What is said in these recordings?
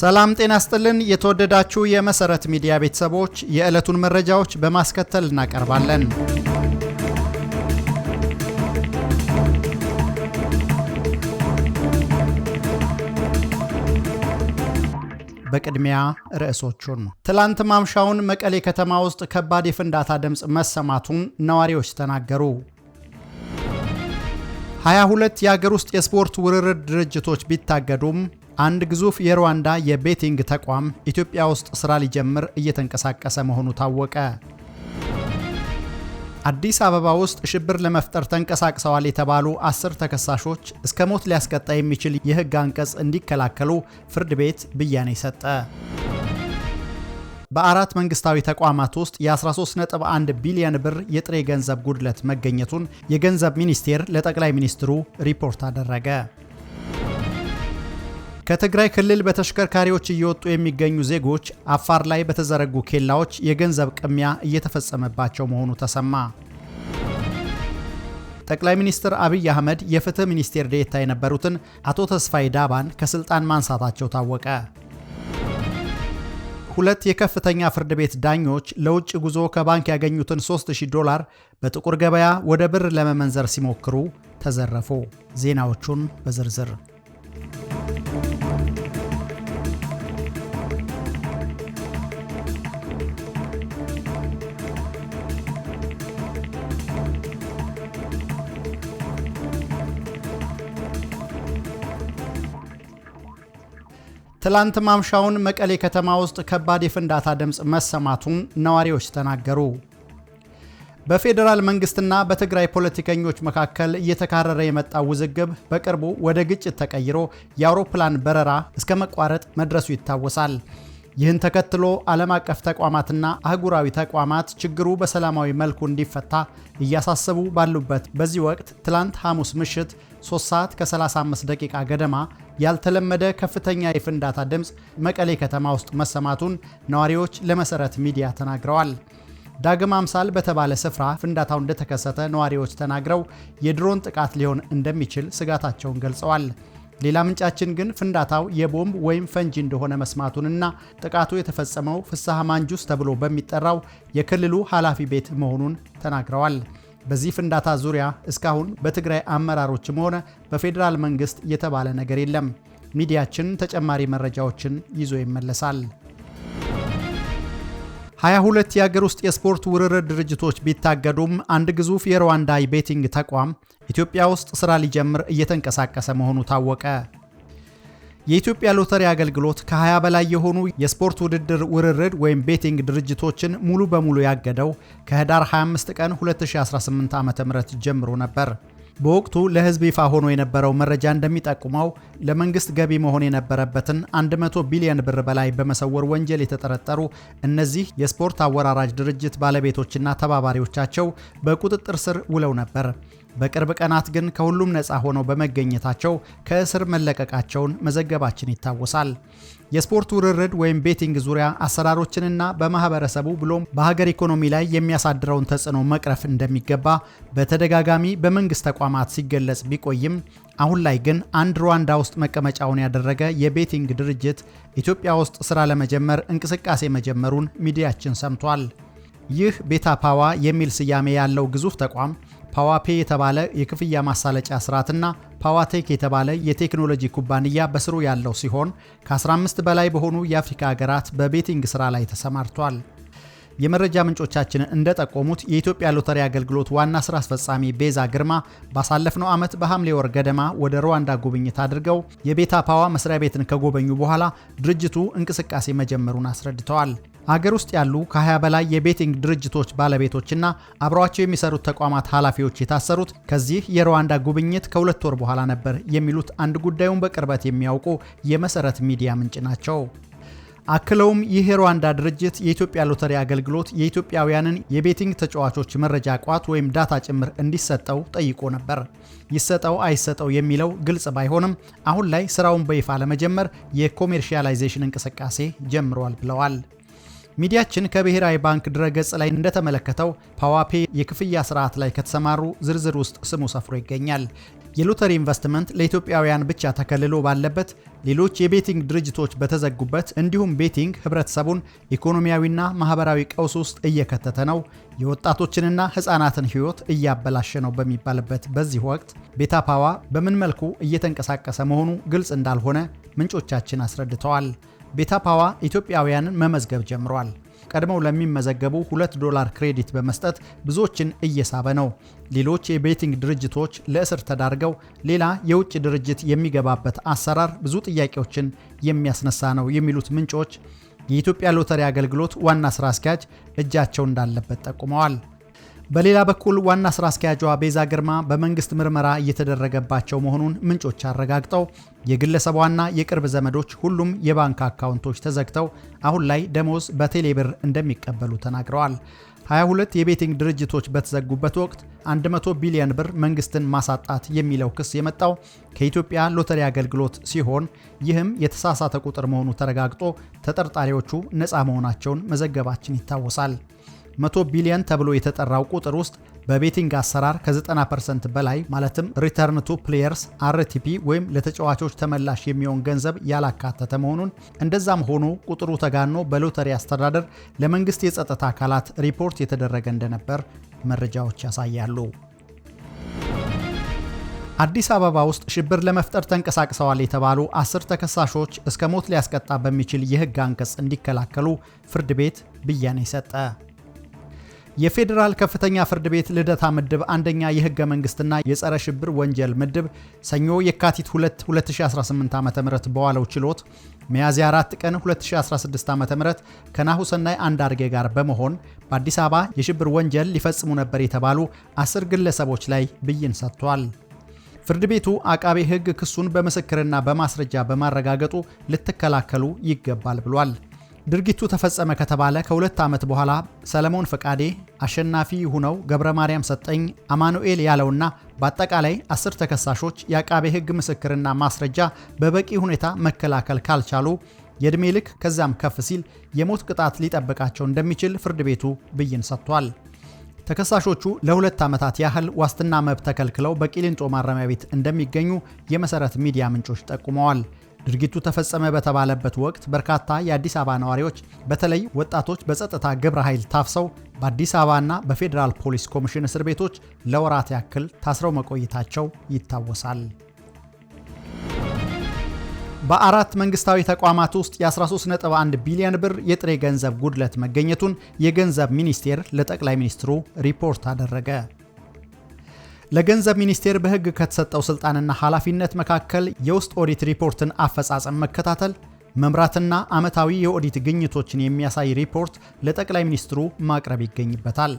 ሰላም ጤና ይስጥልን የተወደዳችሁ የመሰረት ሚዲያ ቤተሰቦች የዕለቱን መረጃዎች በማስከተል እናቀርባለን። በቅድሚያ ርዕሶቹን ትላንት ማምሻውን መቀሌ ከተማ ውስጥ ከባድ የፍንዳታ ድምጽ መሰማቱን ነዋሪዎች ተናገሩ። 22 የሀገር ውስጥ የስፖርት ውርርድ ድርጅቶች ቢታገዱም አንድ ግዙፍ የሩዋንዳ የቤቲንግ ተቋም ኢትዮጵያ ውስጥ ስራ ሊጀምር እየተንቀሳቀሰ መሆኑ ታወቀ። አዲስ አበባ ውስጥ ሽብር ለመፍጠር ተንቀሳቅሰዋል የተባሉ 10 ተከሳሾች እስከ ሞት ሊያስቀጣ የሚችል የሕግ አንቀጽ እንዲከላከሉ ፍርድ ቤት ብያኔ ሰጠ። በአራት መንግስታዊ ተቋማት ውስጥ የ13.1 ቢሊዮን ብር የጥሬ ገንዘብ ጉድለት መገኘቱን የገንዘብ ሚኒስቴር ለጠቅላይ ሚኒስትሩ ሪፖርት አደረገ። ከትግራይ ክልል በተሽከርካሪዎች እየወጡ የሚገኙ ዜጎች አፋር ላይ በተዘረጉ ኬላዎች የገንዘብ ቅሚያ እየተፈጸመባቸው መሆኑ ተሰማ። ጠቅላይ ሚኒስትር አብይ አህመድ የፍትህ ሚኒስቴር ዴኤታ የነበሩትን አቶ ተስፋዬ ዳባን ከስልጣን ማንሳታቸው ታወቀ። 2 የከፍተኛ ፍርድ ቤት ዳኞች ለውጭ ጉዞ ከባንክ ያገኙትን $3000 በጥቁር ገበያ ወደ ብር ለመመንዘር ሲሞክሩ ተዘረፉ። ዜናዎቹን በዝርዝር ትላንት ማምሻውን መቀሌ ከተማ ውስጥ ከባድ የፍንዳታ ድምጽ መሰማቱን ነዋሪዎች ተናገሩ። በፌዴራል መንግስትና በትግራይ ፖለቲከኞች መካከል እየተካረረ የመጣው ውዝግብ በቅርቡ ወደ ግጭት ተቀይሮ የአውሮፕላን በረራ እስከ መቋረጥ መድረሱ ይታወሳል። ይህን ተከትሎ ዓለም አቀፍ ተቋማትና አህጉራዊ ተቋማት ችግሩ በሰላማዊ መልኩ እንዲፈታ እያሳሰቡ ባሉበት በዚህ ወቅት ትላንት ሐሙስ ምሽት 3 ሰዓት ከ35 ደቂቃ ገደማ ያልተለመደ ከፍተኛ የፍንዳታ ድምጽ መቀሌ ከተማ ውስጥ መሰማቱን ነዋሪዎች ለመሰረት ሚዲያ ተናግረዋል። ዳግም አምሳል በተባለ ስፍራ ፍንዳታው እንደተከሰተ ነዋሪዎች ተናግረው የድሮን ጥቃት ሊሆን እንደሚችል ስጋታቸውን ገልጸዋል። ሌላ ምንጫችን ግን ፍንዳታው የቦምብ ወይም ፈንጂ እንደሆነ መስማቱንና ጥቃቱ የተፈጸመው ፍስሐ ማንጁስ ተብሎ በሚጠራው የክልሉ ኃላፊ ቤት መሆኑን ተናግረዋል። በዚህ ፍንዳታ ዙሪያ እስካሁን በትግራይ አመራሮችም ሆነ በፌዴራል መንግስት የተባለ ነገር የለም። ሚዲያችን ተጨማሪ መረጃዎችን ይዞ ይመለሳል። 22 የሀገር ውስጥ የስፖርት ውርርድ ድርጅቶች ቢታገዱም አንድ ግዙፍ የሩዋንዳ ቤቲንግ ተቋም ኢትዮጵያ ውስጥ ስራ ሊጀምር እየተንቀሳቀሰ መሆኑ ታወቀ። የኢትዮጵያ ሎተሪ አገልግሎት ከ20 በላይ የሆኑ የስፖርት ውድድር ውርርድ ወይም ቤቲንግ ድርጅቶችን ሙሉ በሙሉ ያገደው ከህዳር 25 ቀን 2018 ዓ.ም ጀምሮ ነበር። በወቅቱ ለህዝብ ይፋ ሆኖ የነበረው መረጃ እንደሚጠቁመው ለመንግስት ገቢ መሆን የነበረበትን 100 ቢሊዮን ብር በላይ በመሰወር ወንጀል የተጠረጠሩ እነዚህ የስፖርት አወራራጅ ድርጅት ባለቤቶችና ተባባሪዎቻቸው በቁጥጥር ስር ውለው ነበር። በቅርብ ቀናት ግን ከሁሉም ነፃ ሆነው በመገኘታቸው ከእስር መለቀቃቸውን መዘገባችን ይታወሳል። የስፖርት ውርርድ ወይም ቤቲንግ ዙሪያ አሰራሮችንና በማህበረሰቡ ብሎም በሀገር ኢኮኖሚ ላይ የሚያሳድረውን ተጽዕኖ መቅረፍ እንደሚገባ በተደጋጋሚ በመንግስት ተቋማት ሲገለጽ ቢቆይም አሁን ላይ ግን አንድ ሩዋንዳ ውስጥ መቀመጫውን ያደረገ የቤቲንግ ድርጅት ኢትዮጵያ ውስጥ ስራ ለመጀመር እንቅስቃሴ መጀመሩን ሚዲያችን ሰምቷል። ይህ ቤታ ፓዋ የሚል ስያሜ ያለው ግዙፍ ተቋም ፓዋፔ የተባለ የክፍያ ማሳለጫ ስርዓትና ፓዋቴክ የተባለ የቴክኖሎጂ ኩባንያ በስሩ ያለው ሲሆን ከ15 በላይ በሆኑ የአፍሪካ ሀገራት በቤቲንግ ስራ ላይ ተሰማርቷል። የመረጃ ምንጮቻችን እንደጠቆሙት የኢትዮጵያ ሎተሪ አገልግሎት ዋና ስራ አስፈጻሚ ቤዛ ግርማ ባሳለፍነው ዓመት በሐምሌ ወር ገደማ ወደ ሩዋንዳ ጉብኝት አድርገው የቤታ ፓዋ መስሪያ ቤትን ከጎበኙ በኋላ ድርጅቱ እንቅስቃሴ መጀመሩን አስረድተዋል። አገር ውስጥ ያሉ ከ20 በላይ የቤቲንግ ድርጅቶች ባለቤቶችና አብረዋቸው የሚሰሩት ተቋማት ኃላፊዎች የታሰሩት ከዚህ የሩዋንዳ ጉብኝት ከ2 ወር በኋላ ነበር የሚሉት አንድ ጉዳዩን በቅርበት የሚያውቁ የመሰረት ሚዲያ ምንጭ ናቸው። አክለውም ይህ የሩዋንዳ ድርጅት የኢትዮጵያ ሎተሪ አገልግሎት የኢትዮጵያውያንን የቤቲንግ ተጫዋቾች መረጃ ቋት ወይም ዳታ ጭምር እንዲሰጠው ጠይቆ ነበር። ይሰጠው አይሰጠው የሚለው ግልጽ ባይሆንም አሁን ላይ ስራውን በይፋ ለመጀመር የኮሜርሻላይዜሽን እንቅስቃሴ ጀምሯል ብለዋል። ሚዲያችን ከብሔራዊ ባንክ ድረገጽ ላይ እንደተመለከተው ፓዋፔ የክፍያ ስርዓት ላይ ከተሰማሩ ዝርዝር ውስጥ ስሙ ሰፍሮ ይገኛል። የሎተሪ ኢንቨስትመንት ለኢትዮጵያውያን ብቻ ተከልሎ ባለበት፣ ሌሎች የቤቲንግ ድርጅቶች በተዘጉበት፣ እንዲሁም ቤቲንግ ህብረተሰቡን ኢኮኖሚያዊና ማህበራዊ ቀውስ ውስጥ እየከተተ ነው፣ የወጣቶችንና ህፃናትን ህይወት እያበላሸ ነው በሚባልበት በዚህ ወቅት ቤታ ፓዋ በምን መልኩ እየተንቀሳቀሰ መሆኑ ግልጽ እንዳልሆነ ምንጮቻችን አስረድተዋል። ቤታ ፓዋ ኢትዮጵያውያንን መመዝገብ ጀምሯል። ቀድመው ለሚመዘገቡ $2 ክሬዲት በመስጠት ብዙዎችን እየሳበ ነው። ሌሎች የቤቲንግ ድርጅቶች ለእስር ተዳርገው ሌላ የውጭ ድርጅት የሚገባበት አሰራር ብዙ ጥያቄዎችን የሚያስነሳ ነው የሚሉት ምንጮች የኢትዮጵያ ሎተሪ አገልግሎት ዋና ስራ አስኪያጅ እጃቸው እንዳለበት ጠቁመዋል። በሌላ በኩል ዋና ስራ አስኪያጇ ቤዛ ግርማ በመንግስት ምርመራ እየተደረገባቸው መሆኑን ምንጮች አረጋግጠው የግለሰቧና የቅርብ ዘመዶች ሁሉም የባንክ አካውንቶች ተዘግተው አሁን ላይ ደሞዝ በቴሌብር እንደሚቀበሉ ተናግረዋል። 22 የቤቲንግ ድርጅቶች በተዘጉበት ወቅት 100 ቢሊዮን ብር መንግስትን ማሳጣት የሚለው ክስ የመጣው ከኢትዮጵያ ሎተሪ አገልግሎት ሲሆን ይህም የተሳሳተ ቁጥር መሆኑ ተረጋግጦ ተጠርጣሪዎቹ ነፃ መሆናቸውን መዘገባችን ይታወሳል። 100 ቢሊዮን ተብሎ የተጠራው ቁጥር ውስጥ በቤቲንግ አሰራር ከ90% በላይ ማለትም ሪተርን ቱ ፕሌየርስ RTP ወይም ለተጫዋቾች ተመላሽ የሚሆን ገንዘብ ያላካተተ መሆኑን፣ እንደዛም ሆኖ ቁጥሩ ተጋኖ በሎተሪ አስተዳደር ለመንግስት የጸጥታ አካላት ሪፖርት የተደረገ እንደነበር መረጃዎች ያሳያሉ። አዲስ አበባ ውስጥ ሽብር ለመፍጠር ተንቀሳቅሰዋል የተባሉ 10 ተከሳሾች እስከ ሞት ሊያስቀጣ በሚችል የህግ አንቀጽ እንዲከላከሉ ፍርድ ቤት ብያኔ ሰጠ። የፌዴራል ከፍተኛ ፍርድ ቤት ልደታ ምድብ አንደኛ የህገ መንግስትና የጸረ ሽብር ወንጀል ምድብ ሰኞ የካቲት 2 2018 ዓ.ም በዋለው ችሎት ሚያዝያ 4 ቀን 2016 ዓ.ም ከናሁሰናይ አንዳርጌ ጋር በመሆን በአዲስ አበባ የሽብር ወንጀል ሊፈጽሙ ነበር የተባሉ 10 ግለሰቦች ላይ ብይን ሰጥቷል። ፍርድ ቤቱ አቃቤ ህግ ክሱን በምስክርና በማስረጃ በማረጋገጡ ልትከላከሉ ይገባል ብሏል። ድርጊቱ ተፈጸመ ከተባለ ከ2 ዓመት በኋላ ሰለሞን ፈቃዴ፣ አሸናፊ ይሁነው፣ ገብረ ማርያም ሰጠኝ፣ አማኑኤል ያለውና በአጠቃላይ 10 ተከሳሾች የአቃቤ ህግ ምስክርና ማስረጃ በበቂ ሁኔታ መከላከል ካልቻሉ የዕድሜ ልክ ከዛም ከፍ ሲል የሞት ቅጣት ሊጠብቃቸው እንደሚችል ፍርድ ቤቱ ብይን ሰጥቷል። ተከሳሾቹ ለ2 ዓመታት ያህል ዋስትና መብት ተከልክለው በቂሊንጦ ማረሚያ ቤት እንደሚገኙ የመሰረት ሚዲያ ምንጮች ጠቁመዋል። ድርጊቱ ተፈጸመ በተባለበት ወቅት በርካታ የአዲስ አበባ ነዋሪዎች በተለይ ወጣቶች በጸጥታ ግብረ ኃይል ታፍሰው በአዲስ አበባና በፌዴራል ፖሊስ ኮሚሽን እስር ቤቶች ለወራት ያክል ታስረው መቆየታቸው ይታወሳል። በአራት መንግስታዊ ተቋማት ውስጥ የ13.1 ቢሊዮን ብር የጥሬ ገንዘብ ጉድለት መገኘቱን የገንዘብ ሚኒስቴር ለጠቅላይ ሚኒስትሩ ሪፖርት አደረገ። ለገንዘብ ሚኒስቴር በሕግ ከተሰጠው ስልጣንና ኃላፊነት መካከል የውስጥ ኦዲት ሪፖርትን አፈጻጸም መከታተል፣ መምራትና ዓመታዊ የኦዲት ግኝቶችን የሚያሳይ ሪፖርት ለጠቅላይ ሚኒስትሩ ማቅረብ ይገኝበታል።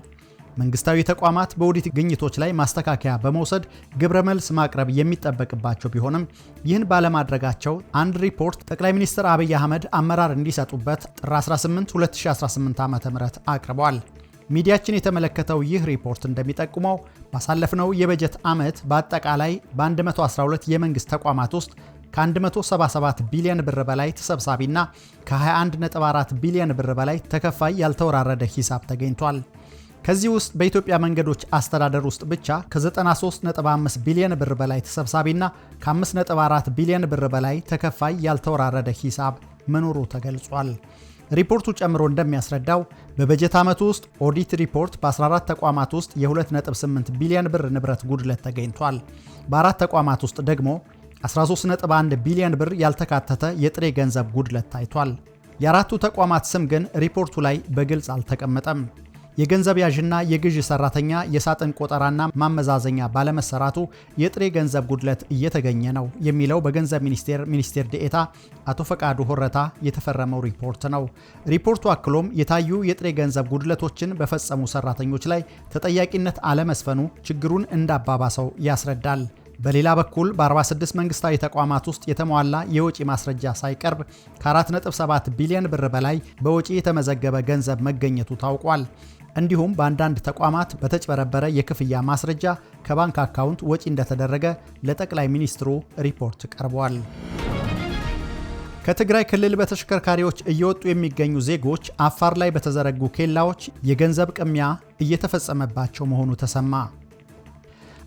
መንግስታዊ ተቋማት በኦዲት ግኝቶች ላይ ማስተካከያ በመውሰድ ግብረ መልስ ማቅረብ የሚጠበቅባቸው ቢሆንም ይህን ባለማድረጋቸው አንድ ሪፖርት ጠቅላይ ሚኒስትር አብይ አህመድ አመራር እንዲሰጡበት ጥር 18 2018 ዓ.ም አቅርቧል። ሚዲያችን የተመለከተው ይህ ሪፖርት እንደሚጠቁመው ባሳለፍነው የበጀት ዓመት በአጠቃላይ በ112 የመንግስት ተቋማት ውስጥ ከ177 ቢሊዮን ብር በላይ ተሰብሳቢና ከ21.4 ቢሊዮን ብር በላይ ተከፋይ ያልተወራረደ ሂሳብ ተገኝቷል። ከዚህ ውስጥ በኢትዮጵያ መንገዶች አስተዳደር ውስጥ ብቻ ከ93.5 ቢሊዮን ብር በላይ ተሰብሳቢና ከ5.4 ቢሊዮን ብር በላይ ተከፋይ ያልተወራረደ ሂሳብ መኖሩ ተገልጿል። ሪፖርቱ ጨምሮ እንደሚያስረዳው በበጀት ዓመቱ ውስጥ ኦዲት ሪፖርት በ14 ተቋማት ውስጥ የ2.8 ቢሊዮን ብር ንብረት ጉድለት ተገኝቷል። በአራት ተቋማት ውስጥ ደግሞ 13.1 ቢሊዮን ብር ያልተካተተ የጥሬ ገንዘብ ጉድለት ታይቷል። የአራቱ ተቋማት ስም ግን ሪፖርቱ ላይ በግልጽ አልተቀመጠም። የገንዘብ ያዥና የግዥ ሰራተኛ የሳጥን ቆጠራና ማመዛዘኛ ባለመሰራቱ የጥሬ ገንዘብ ጉድለት እየተገኘ ነው የሚለው በገንዘብ ሚኒስቴር ዴኤታ አቶ ፈቃዱ ሆረታ የተፈረመው ሪፖርት ነው። ሪፖርቱ አክሎም የታዩ የጥሬ ገንዘብ ጉድለቶችን በፈጸሙ ሰራተኞች ላይ ተጠያቂነት አለመስፈኑ ችግሩን እንዳባባሰው ያስረዳል። በሌላ በኩል በ46 መንግስታዊ ተቋማት ውስጥ የተሟላ የወጪ ማስረጃ ሳይቀርብ ከ4.7 ቢሊዮን ብር በላይ በወጪ የተመዘገበ ገንዘብ መገኘቱ ታውቋል። እንዲሁም በአንዳንድ ተቋማት በተጭበረበረ የክፍያ ማስረጃ ከባንክ አካውንት ወጪ እንደተደረገ ለጠቅላይ ሚኒስትሩ ሪፖርት ቀርቧል። ከትግራይ ክልል በተሽከርካሪዎች እየወጡ የሚገኙ ዜጎች አፋር ላይ በተዘረጉ ኬላዎች የገንዘብ ቅሚያ እየተፈጸመባቸው መሆኑ ተሰማ።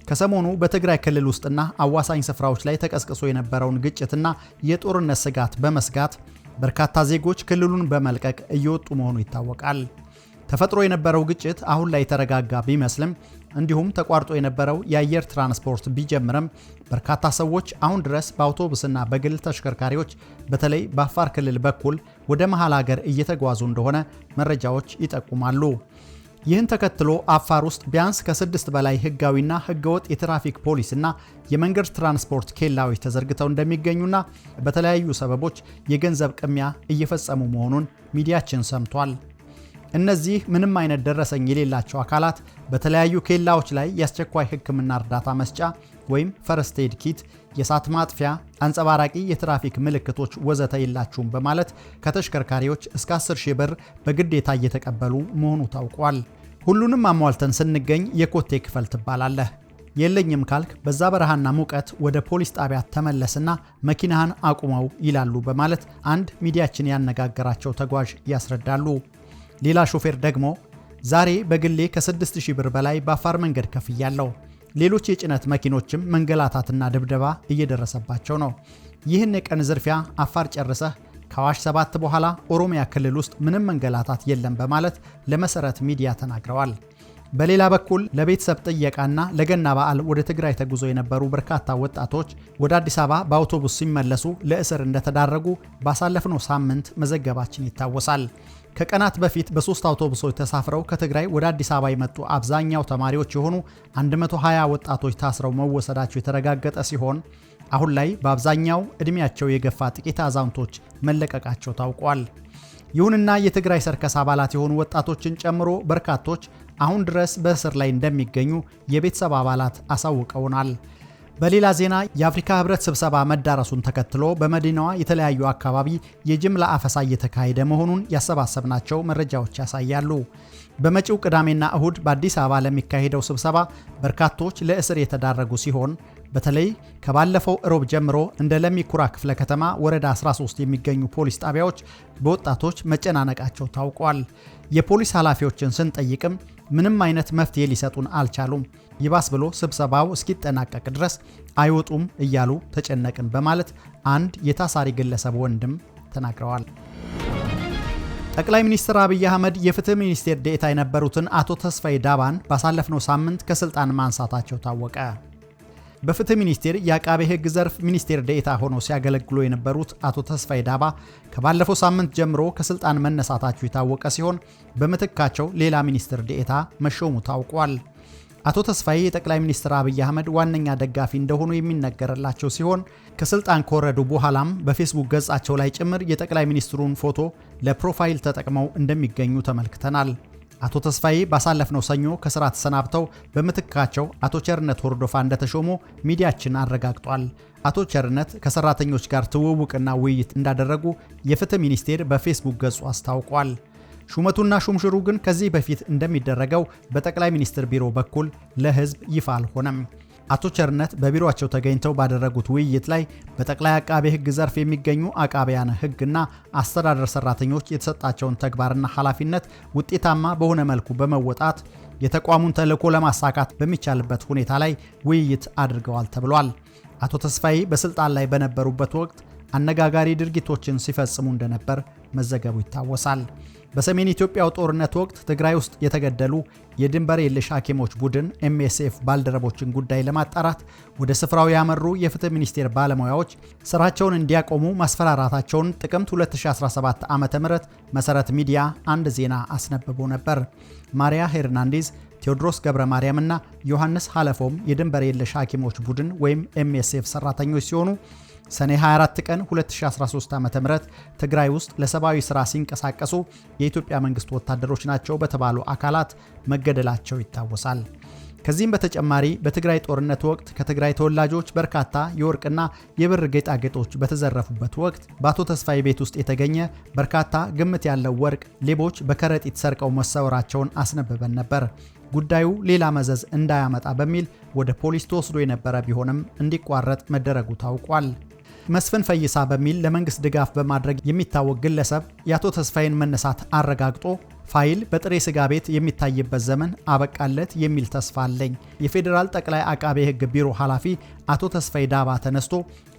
ከሰሞኑ በትግራይ ክልል ውስጥና አዋሳኝ ስፍራዎች ላይ ተቀስቅሶ የነበረውን ግጭትና የጦርነት ስጋት በመስጋት በርካታ ዜጎች ክልሉን በመልቀቅ እየወጡ መሆኑ ይታወቃል። ተፈጥሮ የነበረው ግጭት አሁን ላይ የተረጋጋ ቢመስልም እንዲሁም ተቋርጦ የነበረው የአየር ትራንስፖርት ቢጀምርም በርካታ ሰዎች አሁን ድረስ በአውቶቡስና በግል ተሽከርካሪዎች በተለይ በአፋር ክልል በኩል ወደ መሃል ሀገር እየተጓዙ እንደሆነ መረጃዎች ይጠቁማሉ። ይህን ተከትሎ አፋር ውስጥ ቢያንስ ከ6 በላይ ህጋዊና ህገወጥ የትራፊክ ፖሊስና የመንገድ ትራንስፖርት ኬላዎች ተዘርግተው እንደሚገኙና በተለያዩ ሰበቦች የገንዘብ ቅሚያ እየፈጸሙ መሆኑን ሚዲያችን ሰምቷል። እነዚህ ምንም አይነት ደረሰኝ የሌላቸው አካላት በተለያዩ ኬላዎች ላይ የአስቸኳይ ሕክምና እርዳታ መስጫ ወይም ፈርስት ኤድ ኪት፣ የእሳት ማጥፊያ፣ አንጸባራቂ የትራፊክ ምልክቶች ወዘተ የላችሁም በማለት ከተሽከርካሪዎች እስከ 10,000 ብር በግዴታ እየተቀበሉ መሆኑ ታውቋል። ሁሉንም አሟልተን ስንገኝ የኮቴ ክፈል ትባላለህ፣ የለኝም ካልክ በዛ በረሃና ሙቀት ወደ ፖሊስ ጣቢያ ተመለስና መኪናህን አቁመው ይላሉ በማለት አንድ ሚዲያችን ያነጋገራቸው ተጓዥ ያስረዳሉ። ሌላ ሾፌር ደግሞ ዛሬ በግሌ ከ6,000 ብር በላይ በአፋር መንገድ ከፍያለሁ። ሌሎች የጭነት መኪኖችም መንገላታትና ድብደባ እየደረሰባቸው ነው። ይህን የቀን ዝርፊያ አፋር ጨርሰህ ከአዋሽ 7 በኋላ ኦሮሚያ ክልል ውስጥ ምንም መንገላታት የለም በማለት ለመሰረት ሚዲያ ተናግረዋል። በሌላ በኩል ለቤተሰብ ጥየቃና ለገና በዓል ወደ ትግራይ ተጉዞ የነበሩ በርካታ ወጣቶች ወደ አዲስ አበባ በአውቶቡስ ሲመለሱ ለእስር እንደተዳረጉ ባሳለፍነው ሳምንት መዘገባችን ይታወሳል። ከቀናት በፊት በ3 አውቶቡሶች ተሳፍረው ከትግራይ ወደ አዲስ አበባ የመጡ አብዛኛው ተማሪዎች የሆኑ 120 ወጣቶች ታስረው መወሰዳቸው የተረጋገጠ ሲሆን አሁን ላይ በአብዛኛው ዕድሜያቸው የገፋ ጥቂት አዛውንቶች መለቀቃቸው ታውቋል። ይሁንና የትግራይ ሰርከስ አባላት የሆኑ ወጣቶችን ጨምሮ በርካቶች አሁን ድረስ በእስር ላይ እንደሚገኙ የቤተሰብ አባላት አሳውቀውናል። በሌላ ዜና የአፍሪካ ህብረት ስብሰባ መዳረሱን ተከትሎ በመዲናዋ የተለያዩ አካባቢ የጅምላ አፈሳ እየተካሄደ መሆኑን ያሰባሰብናቸው መረጃዎች ያሳያሉ። በመጪው ቅዳሜና እሁድ በአዲስ አበባ ለሚካሄደው ስብሰባ በርካቶች ለእስር የተዳረጉ ሲሆን በተለይ ከባለፈው እሮብ ጀምሮ እንደ ለሚኩራ ክፍለ ከተማ ወረዳ 13 የሚገኙ ፖሊስ ጣቢያዎች በወጣቶች መጨናነቃቸው ታውቋል። የፖሊስ ኃላፊዎችን ስንጠይቅም ምንም አይነት መፍትሄ ሊሰጡን አልቻሉም። ይባስ ብሎ ስብሰባው እስኪጠናቀቅ ድረስ አይወጡም እያሉ ተጨነቅን በማለት አንድ የታሳሪ ግለሰብ ወንድም ተናግረዋል። ጠቅላይ ሚኒስትር አብይ አህመድ የፍትህ ሚኒስቴር ዴኤታ የነበሩትን አቶ ተስፋዬ ዳባን ባሳለፍነው ሳምንት ከስልጣን ማንሳታቸው ታወቀ። በፍትህ ሚኒስቴር የአቃቤ ሕግ ዘርፍ ሚኒስቴር ዴኤታ ሆነው ሲያገለግሉ የነበሩት አቶ ተስፋዬ ዳባ ከባለፈው ሳምንት ጀምሮ ከስልጣን መነሳታቸው የታወቀ ሲሆን በምትካቸው ሌላ ሚኒስትር ዴኤታ መሾሙ ታውቋል። አቶ ተስፋዬ የጠቅላይ ሚኒስትር አብይ አህመድ ዋነኛ ደጋፊ እንደሆኑ የሚነገርላቸው ሲሆን ከስልጣን ከወረዱ በኋላም በፌስቡክ ገጻቸው ላይ ጭምር የጠቅላይ ሚኒስትሩን ፎቶ ለፕሮፋይል ተጠቅመው እንደሚገኙ ተመልክተናል። አቶ ተስፋዬ ባሳለፍነው ሰኞ ከስራ ተሰናብተው በምትካቸው አቶ ቸርነት ወርዶፋ እንደተሾሙ ሚዲያችን አረጋግጧል። አቶ ቸርነት ከሰራተኞች ጋር ትውውቅና ውይይት እንዳደረጉ የፍትህ ሚኒስቴር በፌስቡክ ገጹ አስታውቋል። ሹመቱና ሹምሽሩ ግን ከዚህ በፊት እንደሚደረገው በጠቅላይ ሚኒስትር ቢሮ በኩል ለህዝብ ይፋ አልሆነም። አቶ ቸርነት በቢሮአቸው ተገኝተው ባደረጉት ውይይት ላይ በጠቅላይ አቃቤ ሕግ ዘርፍ የሚገኙ አቃቢያነ ሕግና አስተዳደር ሰራተኞች የተሰጣቸውን ተግባርና ኃላፊነት ውጤታማ በሆነ መልኩ በመወጣት የተቋሙን ተልዕኮ ለማሳካት በሚቻልበት ሁኔታ ላይ ውይይት አድርገዋል ተብሏል። አቶ ተስፋዬ በስልጣን ላይ በነበሩበት ወቅት አነጋጋሪ ድርጊቶችን ሲፈጽሙ እንደነበር መዘገቡ ይታወሳል። በሰሜን ኢትዮጵያው ጦርነት ወቅት ትግራይ ውስጥ የተገደሉ የድንበር የለሽ ሐኪሞች ቡድን MSF ባልደረቦችን ጉዳይ ለማጣራት ወደ ስፍራው ያመሩ የፍትህ ሚኒስቴር ባለሙያዎች ስራቸውን እንዲያቆሙ ማስፈራራታቸውን ጥቅምት 2017 ዓ.ም መሰረት ሚዲያ አንድ ዜና አስነብቦ ነበር። ማሪያ ሄርናንዴዝ፣ ቴዎድሮስ ገብረ ማርያምና ዮሐንስ ሐለፎም የድንበር የለሽ ሐኪሞች ቡድን ወይም MSF ሰራተኞች ሲሆኑ ሰኔ 24 ቀን 2013 ዓ.ም ትግራይ ውስጥ ለሰብአዊ ሥራ ሲንቀሳቀሱ የኢትዮጵያ መንግስት ወታደሮች ናቸው በተባሉ አካላት መገደላቸው ይታወሳል። ከዚህም በተጨማሪ በትግራይ ጦርነት ወቅት ከትግራይ ተወላጆች በርካታ የወርቅና የብር ጌጣጌጦች በተዘረፉበት ወቅት በአቶ ተስፋዬ ቤት ውስጥ የተገኘ በርካታ ግምት ያለው ወርቅ ሌቦች በከረጢት ሰርቀው መሰወራቸውን አስነብበን ነበር። ጉዳዩ ሌላ መዘዝ እንዳያመጣ በሚል ወደ ፖሊስ ተወስዶ የነበረ ቢሆንም እንዲቋረጥ መደረጉ ታውቋል። መስፍን ፈይሳ በሚል ለመንግስት ድጋፍ በማድረግ የሚታወቅ ግለሰብ የአቶ ተስፋዬን መነሳት አረጋግጦ ፋይል በጥሬ ስጋ ቤት የሚታይበት ዘመን አበቃለት የሚል ተስፋ አለኝ። የፌዴራል ጠቅላይ አቃቤ ሕግ ቢሮ ኃላፊ አቶ ተስፋዬ ዳባ ተነስቶ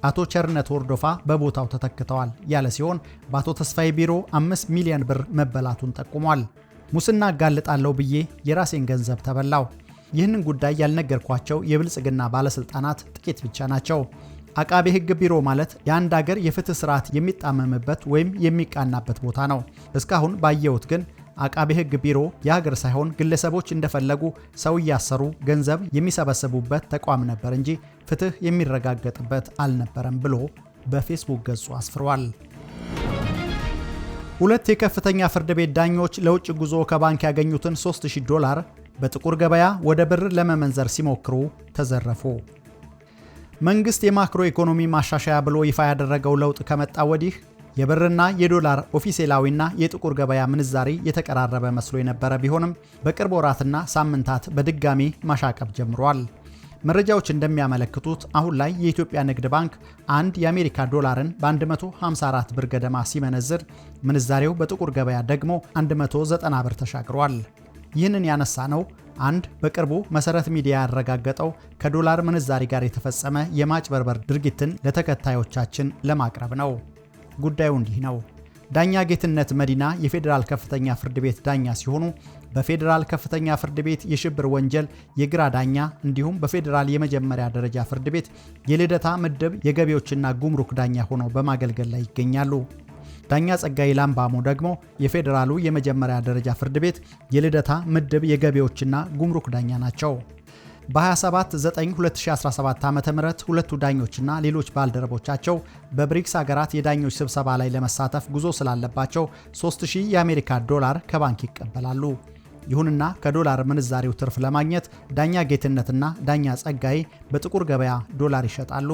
አቶ ቸርነት ወርዶፋ በቦታው ተተክተዋል ያለ ሲሆን በአቶ ተስፋዬ ቢሮ 5 ሚሊዮን ብር መበላቱን ጠቁሟል። ሙስና አጋልጣለሁ ብዬ የራሴን ገንዘብ ተበላው። ይህንን ጉዳይ ያልነገርኳቸው የብልጽግና ባለስልጣናት ጥቂት ብቻ ናቸው። አቃቤ ሕግ ቢሮ ማለት የአንድ ሀገር የፍትህ ስርዓት የሚጣመምበት ወይም የሚቃናበት ቦታ ነው። እስካሁን ባየሁት ግን አቃቤ ሕግ ቢሮ የሀገር ሳይሆን ግለሰቦች እንደፈለጉ ሰው እያሰሩ ገንዘብ የሚሰበስቡበት ተቋም ነበር እንጂ ፍትህ የሚረጋገጥበት አልነበረም ብሎ በፌስቡክ ገጹ አስፍሯል። 2 የከፍተኛ ፍርድ ቤት ዳኞች ለውጭ ጉዞ ከባንክ ያገኙትን $3000 በጥቁር ገበያ ወደ ብር ለመመንዘር ሲሞክሩ ተዘረፉ። መንግስት የማክሮ ኢኮኖሚ ማሻሻያ ብሎ ይፋ ያደረገው ለውጥ ከመጣ ወዲህ የብርና የዶላር ኦፊሴላዊና የጥቁር ገበያ ምንዛሪ የተቀራረበ መስሎ የነበረ ቢሆንም በቅርብ ወራትና ሳምንታት በድጋሚ ማሻቀብ ጀምሯል። መረጃዎች እንደሚያመለክቱት አሁን ላይ የኢትዮጵያ ንግድ ባንክ አንድ የአሜሪካ ዶላርን በ154 ብር ገደማ ሲመነዝር ምንዛሬው በጥቁር ገበያ ደግሞ 190 ብር ተሻግሯል። ይህንን ያነሳ ነው አንድ በቅርቡ መሰረት ሚዲያ ያረጋገጠው ከዶላር ምንዛሪ ጋር የተፈጸመ የማጭበርበር ድርጊትን ለተከታዮቻችን ለማቅረብ ነው። ጉዳዩ እንዲህ ነው። ዳኛ ጌትነት መዲና የፌዴራል ከፍተኛ ፍርድ ቤት ዳኛ ሲሆኑ በፌዴራል ከፍተኛ ፍርድ ቤት የሽብር ወንጀል የግራ ዳኛ እንዲሁም በፌዴራል የመጀመሪያ ደረጃ ፍርድ ቤት የልደታ ምድብ የገቢዎችና ጉምሩክ ዳኛ ሆነው በማገልገል ላይ ይገኛሉ። ዳኛ ጸጋይ ላምባሞ ደግሞ የፌዴራሉ የመጀመሪያ ደረጃ ፍርድ ቤት የልደታ ምድብ የገቢዎችና ጉምሩክ ዳኛ ናቸው። በ27/9/2017 ዓ.ም ሁለቱ ዳኞችና ሌሎች ባልደረቦቻቸው በብሪክስ ሀገራት የዳኞች ስብሰባ ላይ ለመሳተፍ ጉዞ ስላለባቸው $3000 የአሜሪካ ዶላር ከባንክ ይቀበላሉ። ይሁንና ከዶላር ምንዛሬው ትርፍ ለማግኘት ዳኛ ጌትነትና ዳኛ ጸጋይ በጥቁር ገበያ ዶላር ይሸጣሉ።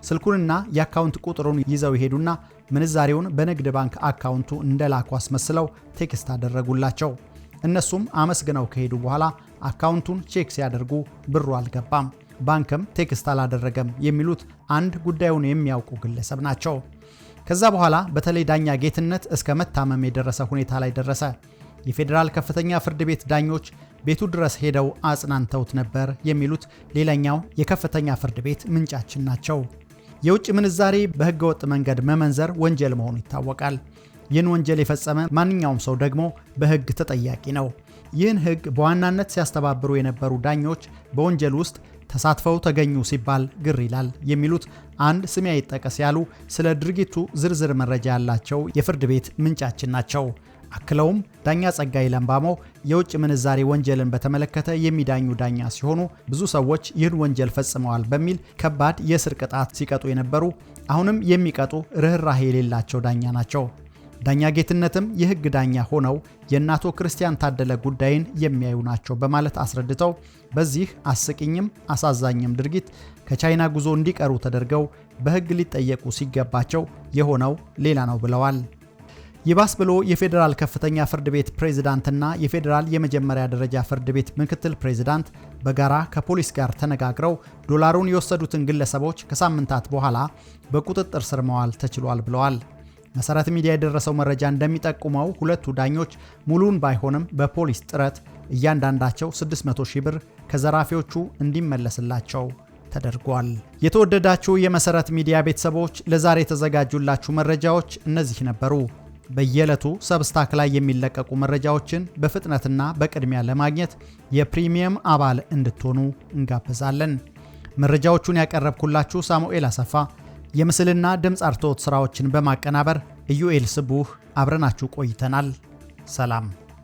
ስልኩንና የአካውንት ቁጥሩን ይዘው ይሄዱና ምንዛሬውን በንግድ ባንክ አካውንቱ እንደላኩ አስመስለው ቴክስት አደረጉላቸው። እነሱም አመስግነው ከሄዱ በኋላ አካውንቱን ቼክ ሲያደርጉ ብሩ አልገባም፣ ባንክም ቴክስት አላደረገም የሚሉት አንድ ጉዳዩን የሚያውቁ ግለሰብ ናቸው። ከዛ በኋላ በተለይ ዳኛ ጌትነት እስከ መታመም የደረሰ ሁኔታ ላይ ደረሰ። የፌዴራል ከፍተኛ ፍርድ ቤት ዳኞች ቤቱ ድረስ ሄደው አጽናንተውት ነበር የሚሉት ሌላኛው የከፍተኛ ፍርድ ቤት ምንጫችን ናቸው። የውጭ ምንዛሬ በህገወጥ መንገድ መመንዘር ወንጀል መሆኑ ይታወቃል። ይህን ወንጀል የፈጸመ ማንኛውም ሰው ደግሞ በህግ ተጠያቂ ነው። ይህን ህግ በዋናነት ሲያስተባብሩ የነበሩ ዳኞች በወንጀል ውስጥ ተሳትፈው ተገኙ ሲባል ግር ይላል የሚሉት አንድ ስም አይጠቀስ ያሉ ስለ ድርጊቱ ዝርዝር መረጃ ያላቸው የፍርድ ቤት ምንጫችን ናቸው። አክለውም ዳኛ ጸጋይ ላምባሞ የውጭ ምንዛሬ ወንጀልን በተመለከተ የሚዳኙ ዳኛ ሲሆኑ ብዙ ሰዎች ይህን ወንጀል ፈጽመዋል በሚል ከባድ የእስር ቅጣት ሲቀጡ የነበሩ አሁንም የሚቀጡ ርህራሄ የሌላቸው ዳኛ ናቸው። ዳኛ ጌትነትም የህግ ዳኛ ሆነው የእናቶ ክርስቲያን ታደለ ጉዳይን የሚያዩ ናቸው በማለት አስረድተው በዚህ አስቂኝም አሳዛኝም ድርጊት ከቻይና ጉዞ እንዲቀሩ ተደርገው በህግ ሊጠየቁ ሲገባቸው የሆነው ሌላ ነው ብለዋል። ይባስ ብሎ የፌዴራል ከፍተኛ ፍርድ ቤት ፕሬዝዳንትና የፌዴራል የመጀመሪያ ደረጃ ፍርድ ቤት ምክትል ፕሬዝዳንት በጋራ ከፖሊስ ጋር ተነጋግረው ዶላሩን የወሰዱትን ግለሰቦች ከሳምንታት በኋላ በቁጥጥር ስር መዋል ተችሏል ብለዋል። መሰረት ሚዲያ የደረሰው መረጃ እንደሚጠቁመው ሁለቱ ዳኞች ሙሉን ባይሆንም በፖሊስ ጥረት እያንዳንዳቸው $600,000 ብር ከዘራፊዎቹ እንዲመለስላቸው ተደርጓል። የተወደዳችሁ የመሰረት ሚዲያ ቤተሰቦች ለዛሬ የተዘጋጁላችሁ መረጃዎች እነዚህ ነበሩ። በየዕለቱ ሰብስታክ ላይ የሚለቀቁ መረጃዎችን በፍጥነትና በቅድሚያ ለማግኘት የፕሪሚየም አባል እንድትሆኑ እንጋብዛለን። መረጃዎቹን ያቀረብኩላችሁ ሳሙኤል አሰፋ፣ የምስልና ድምፅ አርትዖት ስራዎችን በማቀናበር ኢዩኤል ስቡህ አብረናችሁ ቆይተናል። ሰላም።